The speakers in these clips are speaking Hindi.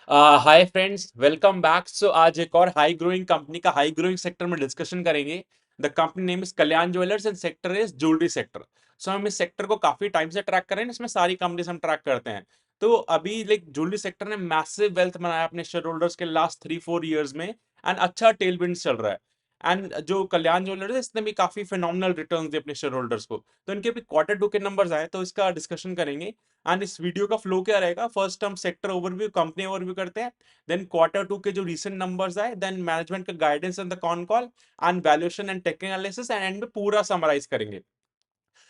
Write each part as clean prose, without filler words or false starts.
हाय फ्रेंड्स, वेलकम बैक। सो आज एक और हाई ग्रोइंग कंपनी का हाई ग्रोइंग सेक्टर में डिस्कशन करेंगे। The company name is Kalyan Jewellers and sector is jewellery sector. So हम इस सेक्टर को काफी टाइम से ट्रैक कर रहे हैं, इसमें सारी कंपनीज हम ट्रैक करते हैं। तो अभी लाइक ज्वेलरी सेक्टर ने मैसिव वेल्थ बनाया अपने शेयर होल्डर्स के लास्ट 3-4 ईयर्स में, एंड अच्छा टेलविंड चल रहा है। एंड जो कल्याण ज्वेलर्स है इसने भी काफी फिनोमिनल रिटर्न्स दिए अपने शेयर होल्डर्स को। तो इनके भी Q2 के नंबर्स आए तो इसका डिस्कशन करेंगे। एंड इस वीडियो का फ्लो क्या रहेगा, फर्स्ट हम सेक्टर ओवरव्यू, कंपनी ओवरव्यू करते हैं, देन Q2 के जो रिसेंट नंबर्स आए, देन मैनेजमेंट का guidance and the con call, and valuation and technical analysis, and and में पूरा समराइज करेंगे।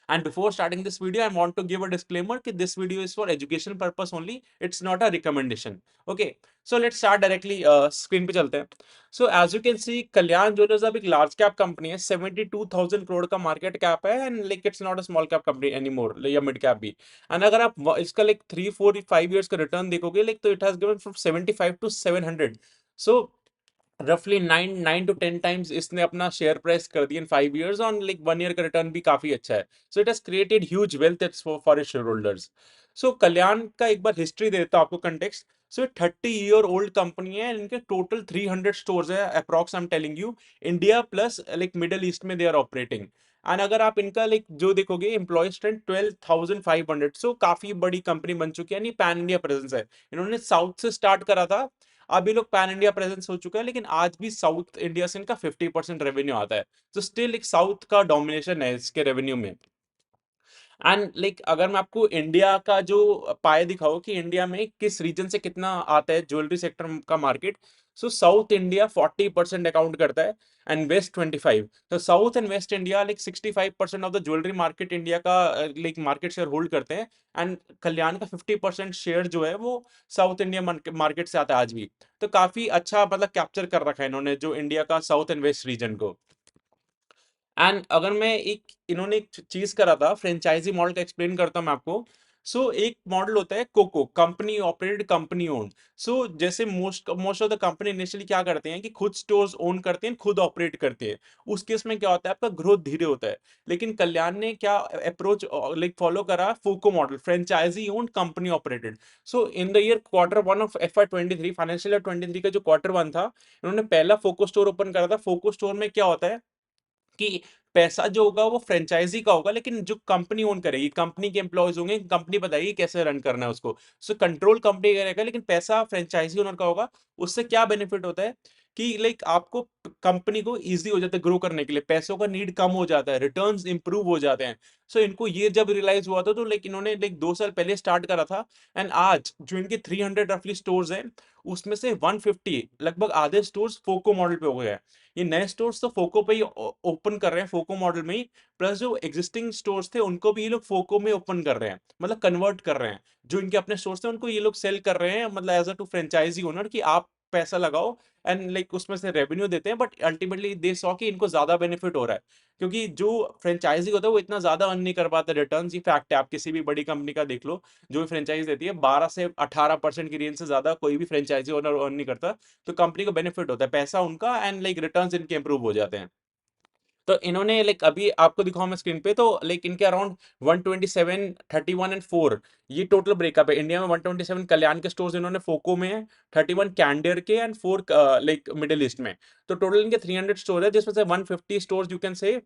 And before starting this video, I want to give a disclaimer that this video is for education purpose only. It's not a recommendation. Okay, so let's start directly. Screen पे चलते हैं. So as you can see, Kalyan jewellers अब एक लार्ज कैप कंपनी है, 72,000 करोड़ का मार्केट कैप है, and like it's not a small cap company any more या मिड कैप भी। एंड अगर आप इसका लाइक 3-4-5 ईयर्स का रिटर्न देखोगे, लाइक तो it has given from 75 to 700। सो रफली 9 to 10 times इसने अपना शेयर प्राइस कर दिया in 5 years, on like 1 year का रिटर्न भी काफी अच्छा है। So it has created huge wealth for share holders. So Kalyan का एक बार हिस्ट्री देता हूं आपको context. So 30 year old company है, इनके टोटल 300 स्टोर्स है approx, I am telling you, India plus like Middle East में दे आर ऑपरेटिंग। एंड अगर आप इनका लाइक जो देखोगे एम्प्लॉय स्ट्रेंथ 12,500, सो काफी बड़ी कंपनी बन चुकी है, यानी पैन इंडिया प्रेजेंस है। इन्होंने साउथ से स्टार्ट करा था, अब ये लोग पैन इंडिया प्रेजेंस हो चुका है, लेकिन आज भी साउथ इंडिया से इनका 50% रेवेन्यू आता है। तो स्टिल एक साउथ का डोमिनेशन है इसके रेवेन्यू में। एंड लाइक अगर मैं आपको इंडिया का जो पाए दिखाऊं कि इंडिया में किस रीजन से कितना आता है ज्वेलरी सेक्टर का मार्केट, सो साउथ इंडिया 40% अकाउंट करता है, एंड वेस्ट 25। तो south and waste India like 65% of the jewellery market India का लाइक मार्केट शेयर होल्ड करते हैं। एंड कल्याण का 50% शेयर जो है वो साउथ इंडिया मार्केट से आता है आज भी। तो काफी अच्छा मतलब कैप्चर कर रखा है इन्होंने जो इंडिया का साउथ एंड वेस्ट रीजन को। एंड अगर मैं एक इन्होंने एक चीज करा था, फ्रेंचाइजी मॉडल का एक्सप्लेन करता हूं मैं आपको। सो एक मॉडल होता है COCO, company operated company owned. So जैसे most most of the company initially क्या करते हैं कि खुद स्टोर्स ओन करते हैं, खुद ऑपरेट करते हैं। उस केस में क्या होता है, आपका ग्रोथ धीरे होता है। लेकिन कल्याण ने क्या अप्रोच लाइक फॉलो करा, FOCO model, franchise owned company operated. So in the year Q1 of FY 23, financial year 23 का जो Q1 था, इन्होंने पहला फोको स्टोर ओपन करा था। फोको स्टोर में क्या होता है कि पैसा जो होगा वो फ्रेंचाइजी का होगा, लेकिन जो कंपनी ओन करेगी, कंपनी के एम्प्लॉयज होंगे, कंपनी बताएगी कैसे रन करना है उसको। सो कंट्रोल कंपनी करेगा, लेकिन पैसा फ्रेंचाइजी ओनर का होगा। उससे क्या बेनिफिट होता है कि लाइक आपको कंपनी को इजी हो जाता है ग्रो करने के लिए, पैसों का नीड कम हो जाता है, रिटर्न्स इंप्रूव हो जाते हैं। सो इनको ये जब रियलाइज हुआ था, तो लाइक इन्होंने लाइक 2 साल पहले स्टार्ट करा था। एंड आज जो इनके 300 रफली स्टोर्स हैं, उसमें से 150 लगभग आधे स्टोर्स फोको मॉडल पे हो गए हैं। ये नए स्टोर्स तो फोको पे ही ओपन कर रहे हैं, फोको मॉडल में ही। प्लस जो एग्जिस्टिंग स्टोर्स थे उनको भी ये लोग फोको में ओपन कर रहे हैं, मतलब कन्वर्ट कर रहे हैं। जो इनके अपने स्टोर्स थे उनको ये लोग सेल कर रहे हैं, मतलब as a to franchisee owner, कि आप पैसा लगाओ एंड लाइक उसमें से रेवेन्यू देते हैं। बट अल्टीमेटली दे सॉ कि इनको ज्यादा बेनिफिट हो रहा है, क्योंकि जो फ्रेंचाइजी होता है वो इतना ज्यादा अर्न नहीं कर पाता रिटर्न। ये फैक्ट है, आप किसी भी बड़ी कंपनी का देख लो, जो भी फ्रेंचाइज देती है 12 से 18% की रेंज से ज्यादा कोई भी फ्रेंचाइजी ओनर अर्न नहीं करता। तो कंपनी को बेनिफिट होता है पैसा उनका, एंड लाइक रिटर्न्स इनके इंप्रूव हो जाते हैं। तो इन्होंने लाइक अभी आपको दिखाऊं मैं स्क्रीन पे, तो लाइक इनके अराउंड 127, 31 एंड 4, ये टोटल ब्रेकअप है। इंडिया में 127 कल्याण के स्टोर्स इन्होंने फोको में है, 31 कैंडियर के, एंड 4 लाइक मिडिल ईस्ट में। तो टोटल इनके 300 स्टोर है, जिसमें से 150 स्टोर यू कैन से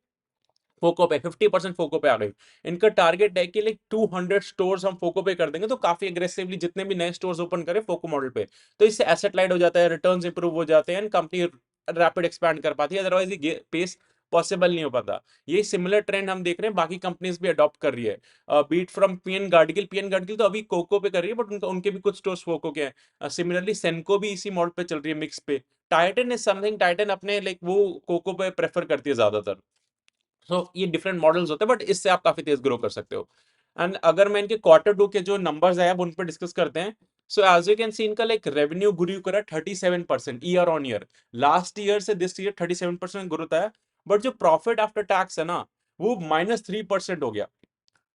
फोको पे, 50% फोको पे आ गई। इनका टारगेट है कि लाइक 200 स्टोर्स हम फोको पे कर देंगे, तो काफी अग्रेसिवली जितने भी नए स्टोर्स ओपन करें फोको मॉडल पे, तो इससे एसेट लाइट हो जाता है, रिटर्न्स इंप्रूव हो जाते हैं, कंपनी रैपिड एक्सपैंड कर पाती है। अदरवाइज ये पेस पॉसिबल नहीं हो पाता। ये सिमिलर ट्रेंड हम देख रहे हैं, बाकी कंपनीज भी अडॉप्ट कर रही है। बीट फ्रॉम पीएन गार्डगिल तो अभी कोको पे कर रही है, बट उनके भी कुछ स्टोर्स फोको के हैं। सिमिलरली सेनको भी इसी मॉडल पे चल रही है, मिक्स पे। टाइटन इज समथिंग, टाइटन अपने लाइक वो कोको पे प्रेफर करती है ज्यादातर। ये डिफरेंट मॉडल्स होते हैं, बट इससे आप काफी तेज ग्रो कर सकते हो। एंड अगर मैं इनके Q2 के जो नंबर्स है अब उन पर डिस्कस करते हैं। So as you can see, इनका लाइक रेवेन्यू ग्रो करा 37% year on year. Last year से दिस ईयर 37% ग्रोथ है। बट जो प्रॉफिट आफ्टर टैक्स है ना, वो -3% हो गया।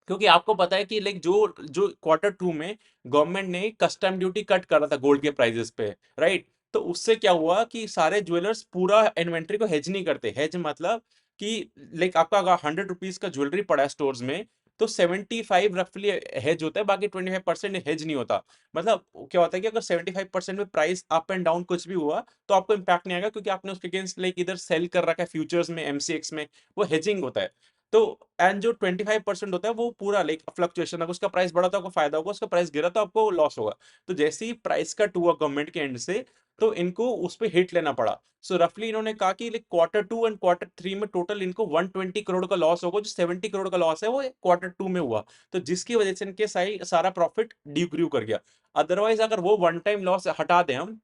क्योंकि आपको पता है कि लाइक जो जो Q2 में गवर्नमेंट ने कस्टम ड्यूटी कट करा था गोल्ड के प्राइसेस पे, राइट। तो उससे क्या हुआ कि सारे ज्वेलर्स पूरा इन्वेंट्री को हेज नहीं करते। हेज मतलब कि लाइक आपका अगर 100 रुपीज का ज्वेलरी पड़ा है स्टोर्स में, तो 75 रफली हेज होता है, बाकी 25% हेज नहीं होता। मतलब क्या होता है कि अगर 75% में प्राइस अप एंड डाउन कुछ भी हुआ तो आपको इम्पैक्ट नहीं आएगा, क्योंकि आपने उसके अगेंस्ट लाइक इधर सेल कर रखा है फ्यूचर्स में, एमसीएक्स में, वो हेजिंग होता है। तो एंड जो 25% होता है वो पूरा लाइक फ्लक्चुएशन, अगर उसका प्राइस बढ़ा तो आपको फायदा होगा, उसका प्राइस गिरा तो आपको लॉस होगा। तो जैसे ही प्राइस कट हुआ गवर्नमेंट के एंड से, तो इनको उस पे हिट लेना पड़ा। सो रफली इन्होंने कहा कि लाइक Q2 एंड Q3 में टोटल इनको 120 करोड़ का लॉस होगा, जो 70 करोड़ का लॉस है वो Q2 में हुआ। तो जिसकी वजह से इनके सारा प्रॉफिट डिक्रू कर गया। अदरवाइज अगर वो वन टाइम लॉस हटा दें हम,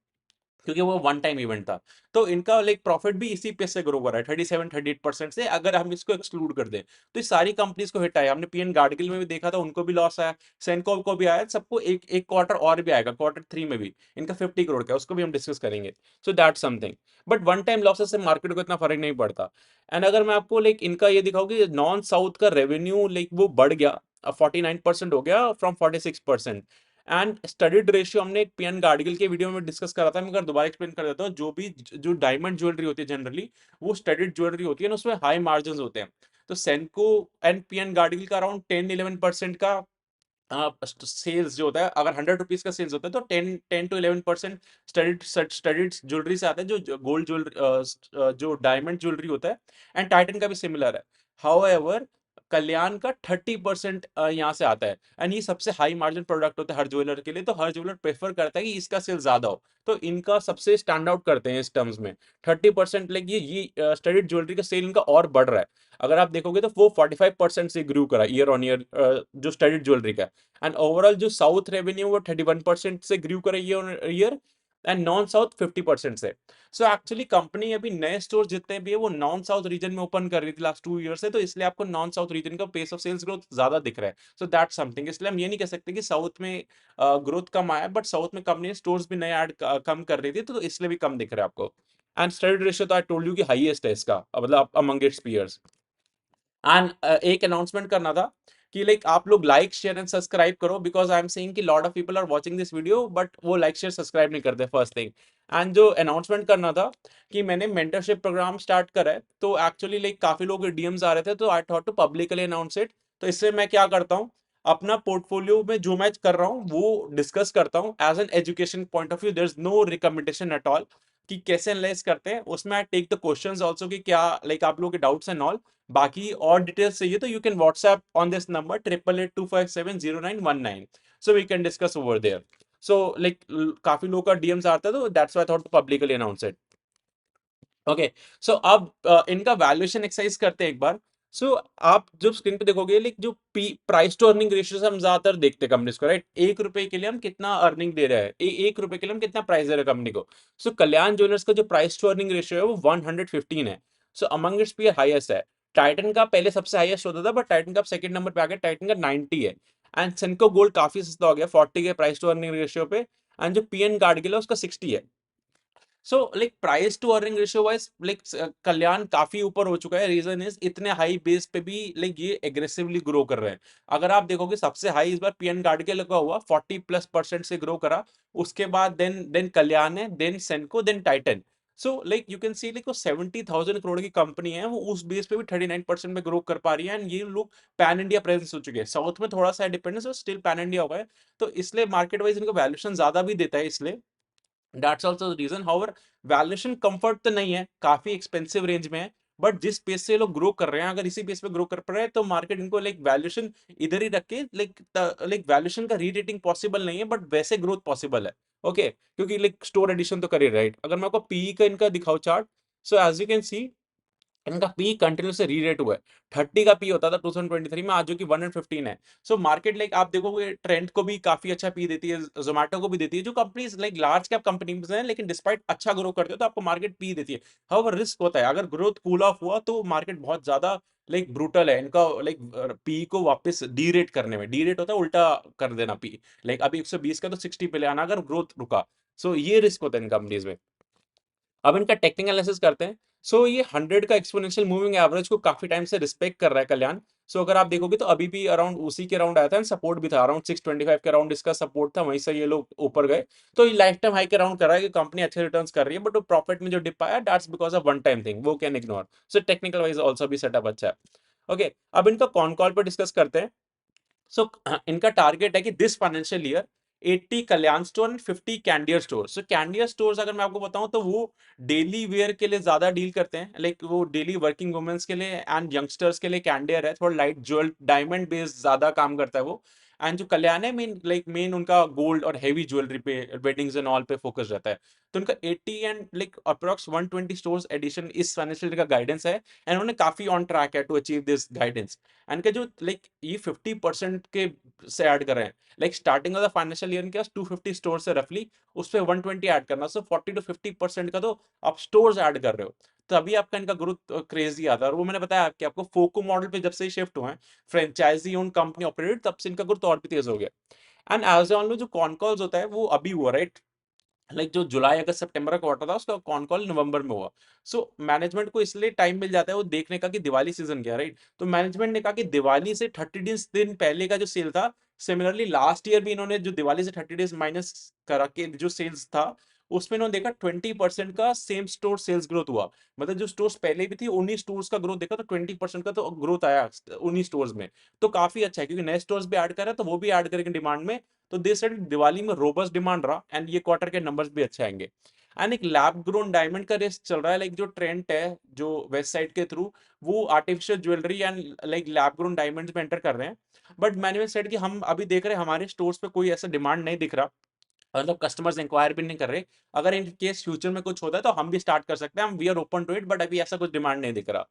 क्योंकि वो वन टाइम इवेंट था, तो इनका लाइक प्रॉफिट भी इसी पेस से ग्रो कर रहा है 37-38% से, अगर हम इसको एक्सक्लूड कर दें। तो ये सारी कंपनीज को हिट आया, हमने पीएन गार्डगिल में भी देखा था, उनको भी लॉस आया, सेंको को भी आया, सबको एक एक क्वार्टर और भी आएगा, Q3 में भी इनका 50 करोड़ का, उसको भी हम डिस्कस करेंगे। So that something, but one time losses से मार्केट को इतना फर्क नहीं पड़ता। एंड अगर मैं आपको लाइक इनका ये दिखाऊं कि नॉन साउथ का रेवेन्यू लाइक वो बढ़ गया, 49% हो गया फ्रॉम 46%। एंड स्टडीड रेशियो हमने एक पीएन गार्डगिल के वीडियो में डिस्कस करा था, मैं अगर दोबारा एक्सप्लेन कर देता हूँ। जो डायमंड ज्वेलरी होती है जनरली, वो स्टडीड ज्वेलरी होती है ना, उसमें हाई मार्जिन होते हैं। तो सेंको एंड पीएन गार्डगिल का अराउंड 10-11% का सेल्स जो होता है, अगर 100 रुपीज का सेल्स होता है तो 10-11% स्टडीड ज्वेलरी से आता है, जो गोल्ड ज्वेलरी, जो डायमंड ज्वेलरी होता है। एंड टाइटन का भी सिमिलर है। हाउएवर कल्याण का 30% यहाँ से आता है, एंड ये सबसे हाई मार्जिन प्रोडक्ट होता है हर ज्वेलर के लिए, तो हर ज्वेलर प्रेफर करता है कि इसका सेल ज्यादा हो। तो इनका सबसे स्टैंड आउट करते हैं इस टर्म्स में 30%, लाइक ये स्टडीड ज्वेलरी का सेल इनका और बढ़ रहा है। अगर आप देखोगे तो वो 45% से ग्रू करा ईयर ऑन ईयर, जो स्टडीड ज्वेलरी का। एंड ओवरऑल जो साउथ रेवेन्यू वो 31% से ग्रू करे year year, and non south 50% से। सो एक्चुअली कंपनी अभी नए स्टोर जितने भी है वो नॉन साउथ रीजन में ओपन कर रही थी लास्ट 2 ईयर से, तो इसलिए आपको नॉन साउथ रीजन का पेस ऑफ सेल्स ग्रोथ ज्यादा दिख रहा है। सो दैट समथिंग, इसलिए हम ये नहीं कह सकते कि साउथ में ग्रोथ कम आया, बट साउथ में कंपनी स्टोर्स भी नए ऐड कम कर रही थी, तो इसलिए भी कम दिख रहा है आपको। एंड स्टडीड रेशियो तो आई टोल्ड यू कि हाईएस्ट है इसका, मतलब अमंग इट्स पीयर्स। एंड एक अनाउंसमेंट करना था कि लाइक आप लोग लाइक शेयर एंड सब्सक्राइब करो, बिकॉज आई एम सीइंग कि lot of people are watching this video but वो लाइक शेयर सब्सक्राइब नहीं करते, फर्स्ट थिंग। एंड जो अनाउंसमेंट करना था कि मैंने मेंटरशिप प्रोग्राम स्टार्ट करा है, तो एक्चुअली लाइक काफी लोग डीएम्स आ रहे थे, तो I thought to publicly announce it. तो इससे मैं क्या करता हूँ, अपना पोर्टफोलियो में जो मैं कर रहा हूँ वो डिस्कस करता हूँ as an education point of view, there is no recommendation at all कि कैसे एनालाइज करते हैं। उसमें I take the questions also कि क्या लाइक आप लोगों के डाउट्स एंड ऑल। बाकी और डिटेल्स चाहिए तो you can WhatsApp on this number 8882570919, so we can discuss over there. So like काफी लोगों का डीएम्स आता है, तो that's why I thought to publicly announce it. Okay, so अब इनका वैल्यूएशन एक्सरसाइज करते हैं एक बार। सो आप जब स्क्रीन पे देखोगे लाइक जो प्राइस टू अर्निंग रेशियो से हम ज्यादातर देखते हैं कंपनीज को, राइट? 1 रुपए के लिए हम कितना अर्निंग दे रहे हैं, 1 रुपए के लिए हम कितना प्राइस दे रहे हैं कंपनी को। सो कल्याण ज्वेलर्स का जो प्राइस टू अर्निंग रेशियो है वो 115 है। सो अमंग इट्स पीयर हाईएस्ट है। टाइटन का पहले सबसे हाईएस्ट होता था, बट टाइटन का सेकंड नंबर पे आ गया, टाइटन का 90 है। एंड सेंको गोल्ड काफी सस्ता हो गया 40 के प्राइस टू अर्निंग रेशियो पे। एंड जो पीएन गार्डगिल है उसका 60 है। So like price to earning ratio wise like Kalyan काफी ऊपर हो चुका है। रीजन इज इतने हाई बेस पे भी लाइक ये एग्रेसिवली ग्रो कर रहे हैं। अगर आप देखोगे सबसे हाई इस बार पीएन गार्ड के लगा हुआ 40+% से ग्रो करा। उसके बाद देन कल्याण है, then Senco, then Titan. So like you can see like वो 70,000 करोड़ की कंपनी है, वो उस बेस पे भी 39% में ग्रो कर पा रही है। एंड ये लोग पैन इंडिया प्रेजेंस हो चुके हैं, साउथ में थोड़ा सा डिपेंडेंस स्टिल पैन इंडिया हुआ है। तो इसलिए मार्केट वाइज इनको वैल्यूएशन ज्यादा भी देता है, इसलिए that's also the reason. However valuation comfort तो नहीं है, काफी एक्सपेंसिव रेंज में है, बट जिस पेस से लोग ग्रो कर रहे हैं, अगर इसी पेस पे ग्रो कर पा रहे हैं, तो मार्केट इनको लाइक वैल्यूएशन इधर ही रख के लाइक वैल्यूएशन का री रेटिंग पॉसिबल नहीं है, बट वैसे ग्रोथ पॉसिबल है। ओके, क्योंकि लाइक स्टोर एडिशन तो करिए, राइट? अगर मैं आपको पीई का इनका दिखाऊं chart, so as you can see इनका पी कंटिन्यूस से रीरेट हुआ है। 30 का पी होता था 2023 में, आज जो कि 115 है। सो मार्केट लाइक आप देखोगे ट्रेंड को भी काफी अच्छा पी देती है, जोमेटो को भी देती है, जो companies like large cap companies हैं, लेकिन डिस्पाइट अच्छा ग्रो करते हो तो आपको मार्केट पी देती है। हाउएवर रिस्क होता है, अगर ग्रोथ कूल ऑफ हुआ तो मार्केट बहुत ज्यादा लाइक ब्रूटल है इनका, लाइक पी को वापस डी रेट करने में। डी रेट होता है उल्टा कर देना पी, लाइक अभी 120 का तो 60 पे ले आना अगर ग्रोथ रुका। सो ये रिस्क होता है इन कंपनीज में। अब इनका टेक्निकल एनालिसिस करते हैं। सो ये 100 का एक्सपोनेंशियल मूविंग एवरेज को काफी टाइम से रिस्पेक्ट कर रहा है कल्याण। सो अगर आप देखोगे तो अभी भी अराउंड उसी के अराउंड आया था, सपोर्ट भी था अराउंड 625 के अराउंड इसका सपोर्ट था, वहीं से ये लोग ऊपर गए। तो ये लाइफ टाइम हाई के अराउंड कर रहा है कि कंपनी अच्छे रिटर्न्स कर रही है, बट वो प्रॉफिट में जो डिप आया that's because of one time thing, वो can ignore. So technical wise also भी सेटअप अच्छा है। ओके, अब इनका कॉन कॉल पर डिस्कस करते हैं। सो इनका टारगेट है कि this financial year 80 Kalyan store and 50 Candere store. So Candere stores अगर मैं आपको बताऊं तो वो डेली वेयर के लिए ज्यादा डील करते हैं, लाइक वो डेली वर्किंग वुमेन्स के लिए एंड यंगस्टर्स के लिए कैंडियर है, थोड़ा लाइट ज्वेल डायमंड बेस्ड ज्यादा काम करता है वो। एंड जो कल्याण है मेन लाइक मेन उनका गोल्ड और हेवी ज्वेलरी पे वेडिंग्स एंड ऑल पे फोकस रहता है। तो उनका 80 and like approx 120 stores addition इस फाइनेंशियल का गाइडेंस है, एंड उन्होंने काफी ऑन ट्रैक है to achieve this guidance. And का जो लाइक ये 50% के से ऐड कर रहे हैं, like starting of the financial year के 250 स्टोर से रफली उस पे 120 ऐड करना, सो 40 to 50% का तो आप स्टोर्स ऐड कर रहे हो, तभी आपका इनका ग्रोथ क्रेजी आता है। और वो मैंने बताया कि आपको फोको मॉडल पे जब से शिफ्ट हुए हैं, फ्रेंचाइजी ओन कंपनी ऑपरेटेड, तब से इनका ग्रोथ और भी तेज हो गया। एंड एज ऑन जो कॉन कॉल्स होता है वो अभी हुआ, राइट? लाइक जो जुलाई अगस्त सितंबर का क्वार्टर था उसका कॉन कॉल नवंबर में हुआ। सो मैनेजमेंट को इसलिए टाइम मिल जाता है वो देखने का कि दिवाली सीजन क्या, राइट? तो मैनेजमेंट ने कहा कि दिवाली से 30 दिन पहले का जो सेल था, सिमिलरली लास्ट ईयर भी इन्होंने जो दिवाली से 30 डेज माइनस करा के जो सेल्स था, उसमें इन्होंने देखा 20% का सेम स्टोर सेल्स ग्रोथ हुआ। मतलब जो स्टोर्स पहले भी थी उन्हीं स्टोर्स का ग्रोथ देखा तो 20% का तो ग्रोथ आया उन्हीं स्टोर्स में। तो काफी अच्छा है क्योंकि नए स्टोर्स भी ऐड कर रहे हैं तो वो भी ऐड करेंगे डिमांड में। तो दे सेड दिवाली में रोबस्ट डिमांड रहा एंड ये क्वार्टर के नंबर्स भी अच्छे आएंगे। एंड एक लैब ग्रोन डायमंड का रेस चल रहा है, लाइक जो ट्रेंड है जो वेबसाइट के थ्रू वो artificial jewellery and like lab grown diamonds में एंटर कर रहे हैं। बट मैंने सेड कि हम अभी देख रहे हैं हमारे स्टोर्स पे कोई ऐसा डिमांड नहीं दिख रहा, मतलब कस्टमर्स इंक्वायर भी नहीं कर रहे। अगर इन केस फ्यूचर में कुछ होता है तो हम भी स्टार्ट कर सकते हैं, हम we are open to it, but अभी ऐसा कुछ डिमांड नहीं दिख रहा।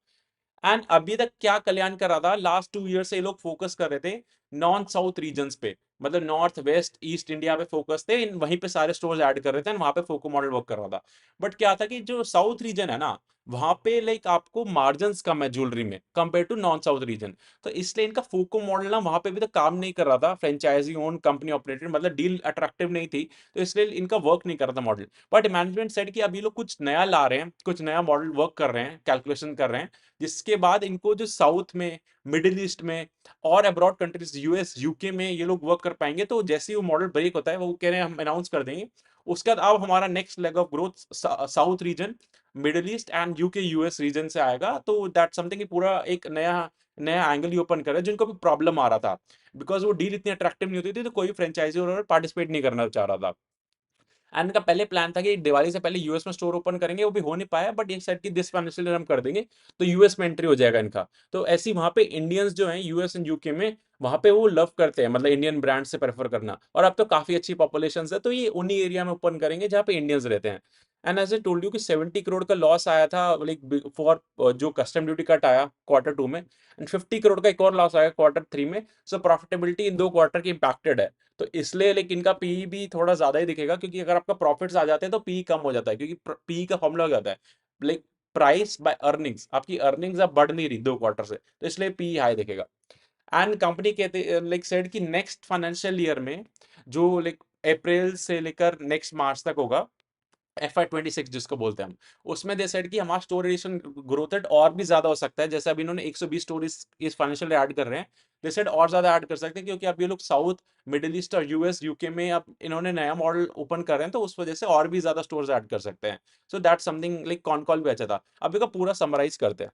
एंड अभी तक क्या कल्याण कर रहा था, लास्ट 2 ईयर से ये लोग फोकस कर रहे थे नॉन साउथ रीजन्स पे, मतलब नॉर्थ वेस्ट ईस्ट इंडिया पे फोकस थे, इन वहीं पे सारे स्टोर्स ऐड कर रहे थे, वहां पे फोको मॉडल वर्क कर रहा था। बट क्या था कि जो साउथ रीजन है ना, वहां पे लाइक आपको मार्जिन कम है ज्वेलरी में compare to non south region. तो इसलिए इनका फोको मॉडल ना वहां पे भी तो काम नहीं कर रहा था, फ्रेंचाइजी ओन कंपनी ऑपरेटेड, मतलब डील अट्रैक्टिव नहीं थी, तो इसलिए इनका वर्क नहीं कर रहा था मॉडल। बट मैनेजमेंट सेड कि अभी लोग कुछ नया ला रहे हैं, कुछ नया मॉडल वर्क कर रहे हैं, कैलकुलेशन कर रहे हैं, जिसके बाद इनको जो साउथ में, मिडिल ईस्ट में और अब्रॉड कंट्रीज यूएस यूके में ये लोग वर्क कर पाएंगे। तो जैसे ही वो मॉडल ब्रेक होता है वो कह रहे हैं हम अनाउंस कर देंगे। उसके बाद अब हमारा next leg of growth south region, middle east and UK US region से आएगा। तो दैट समथिंग कि पूरा एक नया नया एंगल ही ओपन कर रहा है, जिनको भी प्रॉब्लम आ रहा था बिकॉज वो डील इतनी अट्रैक्टिव नहीं होती थी, तो कोई फ्रेंचाइजी और पार्टिसिपेट नहीं करना चाह रहा था। एंड इनका पहले प्लान था कि दिवाली से पहले यूएस में स्टोर ओपन करेंगे, वो भी हो नहीं पाया, बट ये सेट कि दिस फाइनेंशियल ईयर हम कर देंगे तो यूएस में एंट्री हो जाएगा इनका। तो ऐसे ही वहां पे इंडियंस जो हैं यूएस एंड यूके में, वहां पे वो लव करते हैं, मतलब इंडियन ब्रांड से प्रेफर करना, और अब तो काफी अच्छी पॉपुलेशन है, तो ये उन्हीं एरिया में ओपन करेंगे जहाँ पे इंडियंस रहते हैं। And as a told you कि 70 करोड़ का लॉस आया था लाइक फॉर जो कस्टम ड्यूटी कट आया क्वार्टर 2 में, एंड 50 करोड़ का एक और लॉस आया क्वार्टर 3 में। सो प्रॉफिटेबिलिटी इन 2 क्वार्टर की इंपैक्टेड है। तो इसलिए लेकिन इनका पी भी थोड़ा ज्यादा ही दिखेगा, क्योंकि अगर आपका प्रॉफिट्स आ जाते हैं तो पी कम हो जाता है, क्योंकि पी का फॉर्मूला हो जाता है लाइक प्राइस बाय अर्निंग्स, आपकी अर्निंग्स अब बढ़ नहीं रही 2 क्वार्टर से, तो इसलिए पी हाई दिखेगा। एंड कंपनी कहते लाइक सेड कि नेक्स्ट फाइनेंशियल ईयर में जो लाइक अप्रैल से लेकर नेक्स्ट मार्च तक होगा, FY 26 जिसको बोलते हैं हम, उसमें दे सेड कि हमारा स्टोर एडिशन ग्रोथ रेट और भी ज्यादा हो सकता है, जैसे अभी इन्होंने 120 स्टोर इस फाइनेंशियल ऐड कर रहे हैं, दे सेड और ज्यादा ऐड कर सकते हैं, क्योंकि अब ये लोग साउथ, मिडिल ईस्ट और यूएस यूके में अब इन्होंने नया मॉडल ओपन कर रहे हैं, तो उस वजह से और भी ज्यादा स्टोर्स ऐड कर सकते हैं। So that something like con call भी अच्छा था। अभी का पूरा समराइज करते हैं।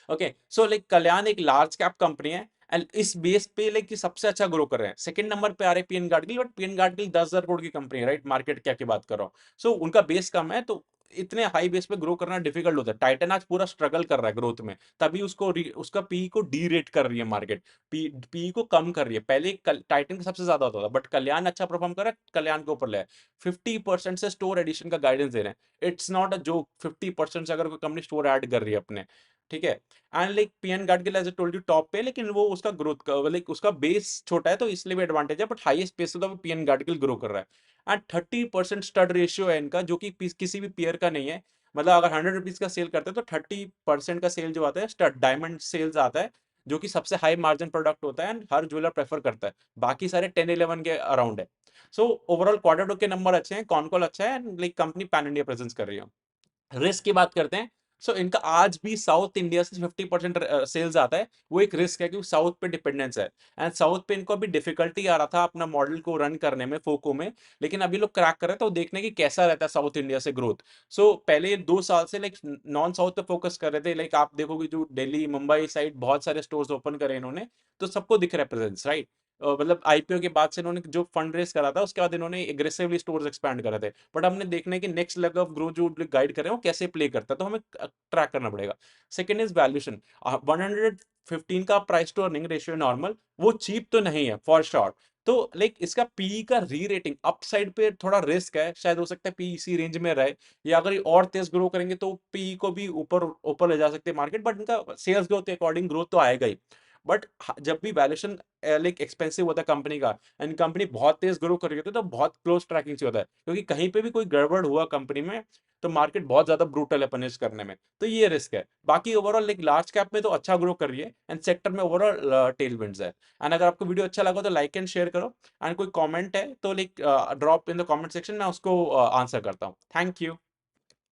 ओके, सो लाइक कल्याण एक लार्ज कैप कंपनी है, एंड इस बेस पे लाइक सबसे अच्छा ग्रो कर रहे हैं। सेकंड नंबर पे आ रहे हैं PN Gadgil, but PN Gadgil 10,000 crore की कंपनी है, राइट? मार्केट कैप की बात कर रहा हूँ। सो उनका बेस कम है, तो इतने हाई बेस पे ग्रो करना डिफिकल्ट होता है। टाइटन आज पूरा स्ट्रगल कर रहा है ग्रोथ में, तभी उसको उसका पी को डी रेट कर रही है मार्केट, पी को कम कर रही है। पहले टाइटन का सबसे ज्यादा होता था, बट कल्याण अच्छा परफॉर्म कर रहा है, कल्याण के ऊपर ले 50% से स्टोर एडिशन का गाइडेंस दे रहे हैं। इट्स नॉट अ जो 50% से अगर कोई कंपनी स्टोर ऐड कर रही है अपने, ठीक है। And like PN Gadgil as I told you top पे, लेकिन वो उसका ग्रोथ का लाइक उसका बेस छोटा है तो इसलिए भी एडवांटेज है, बट हाईएस्ट बेस तो पीएन गाडगिल ग्रो कर रहा है। एंड 30% स्टड रेशियो है इनका, जो कि किसी भी पेयर का नहीं है। मतलब अगर 100 रुपीज का सेल करते हैं तो 30% का सेल जो आता है स्टड डायमंड सेल्स आता है, जो कि सबसे हाई मार्जिन प्रोडक्ट होता है एंड हर ज्वेलर प्रेफर करता है। बाकी सारे 10-11 के अराउंड है। सो ओवरऑल क्वार्टर 2 के नंबर अच्छे हैं, कॉन कॉल अच्छा है, and like company pan India presence कर रही है। रिस्क की बात करते हैं, सो इनका आज भी साउथ इंडिया से 50% सेल्स आता है। वो एक रिस्क है क्योंकि साउथ पे डिपेंडेंस है, एंड साउथ पे इनको अभी डिफिकल्टी आ रहा था अपना मॉडल को रन करने में फोको में, लेकिन अभी लोग क्रैक कर रहे हैं, तो देखने की कैसा रहता है साउथ इंडिया से ग्रोथ। सो पहले 2 साल से लाइक नॉन साउथ पे फोकस कर रहे थे, लाइक आप देखोगे जो दिल्ली मुंबई साइड बहुत सारे स्टोर्स ओपन करे इन्होंने, तो सबको दिख रहा है प्रेजेंस, राइट। मतलब आईपीओ के बाद से इन्होंने जो फंड रेस करा था उसके बाद इन्होंने एग्रेसिवली स्टोर्स एक्सपैंड करे थे, बट हमने देखना है कि नेक्स्ट लेग ऑफ ग्रोथ जो गाइड कर रहे हैं वो कैसे प्ले करता है, तो हमें ट्रैक करना पड़ेगा। Second is valuation. 115 का price to earning ratio normal, वो चीप तो नहीं है फॉर श्योर। तो लाइक इसका पीई का री रेटिंग अपसाइड पे थोड़ा रिस्क है, शायद हो सकता है पीई इसी रेंज में रहे, या अगर ये और तेज ग्रो करेंगे तो पीई को भी ऊपर ऊपर ले जा सकते हैं मार्केट, बट इनका सेल्स ग्रोथ के अकॉर्डिंग ग्रोथ तो आएगा ही। बट जब भी वैल्यूएशन लाइक एक्सपेंसिव होता है कंपनी का, एंड कंपनी बहुत तेज ग्रो कर रही होती है, तो बहुत क्लोज ट्रैकिंग से होता है, क्योंकि कहीं पे भी कोई गड़बड़ हुआ कंपनी में तो मार्केट बहुत ज्यादा ब्रूटल है पनिश करने में, तो ये रिस्क है। बाकी ओवरऑल लाइक लार्ज कैप में तो अच्छा ग्रो कर रही है, एंड सेक्टर में ओवरऑल टेलविंड्स है। एंड अगर आपको वीडियो अच्छा लगा तो लाइक एंड शेयर करो, एंड कोई कमेंट है तो like drop in the comment section, मैं उसको आंसर करता हूँ। Thank you.